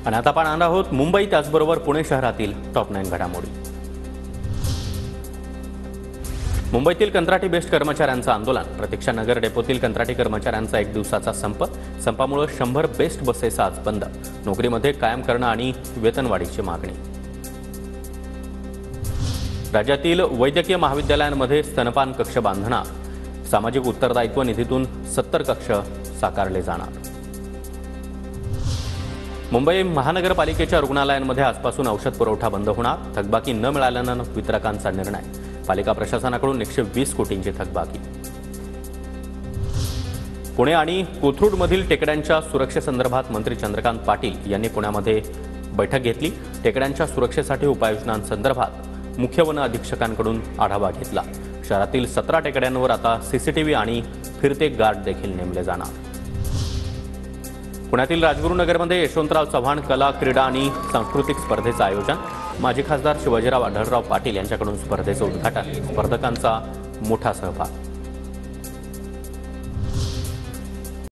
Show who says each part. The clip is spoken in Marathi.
Speaker 1: आणि आता पाहणार आहोत मुंबई त्याचबरोबर पुणे शहरातील टॉप 9 घडामोडी। मुंबईतील कंत्राटी बेस्ट कर्मचाऱ्यांचं आंदोलन, प्रतीक्षा नगर डेपोतील कंत्राटी कर्मचाऱ्यांचा 1 दिवसाचा संपामुळे 100 बेस्ट बसेस आज बंद, नोकरीमध्ये कायम करणं आणि वेतनवाढीची मागणी। राज्यातील वैद्यकीय महाविद्यालयांमध्ये स्तनपान कक्ष बांधणार, सामाजिक उत्तरदायित्व निधीतून 70 कक्ष साकारले जाणार। मुंबई महानगरपालिकेच्या रुग्णालयांमध्ये आजपासून औषध पुरवठा बंद होणार, थकबाकी न मिळाल्यानं वितरकांचा निर्णय, पालिका प्रशासनाकडून 120 कोटींची थकबाकी। पुणे आणि कोथरूडमधील टेकड्यांच्या सुरक्षेसंदर्भात मंत्री चंद्रकांत पाटील यांनी पुण्यामध्ये बैठक घेतली। टेकड्यांच्या सुरक्षेसाठी उपाययोजनांसंदर्भात मुख्य वन अधीक्षकांकडून आढावा घेतला। शहरातील 17 टेकड्यांवर आता सीसीटीव्ही आणि फिरते गार्ड देखील नेमले जाणार। पुण्यातील राजगुरुनगरमध्ये यशवंतराव चव्हाण कला, क्रीडा आणि सांस्कृतिक स्पर्धेचं आयोजन, माजी खासदार शिवाजीराव आढळराव पाटील यांच्याकडून स्पर्धेचं उद्घाटन, स्पर्धकांचा मोठा सहभाग।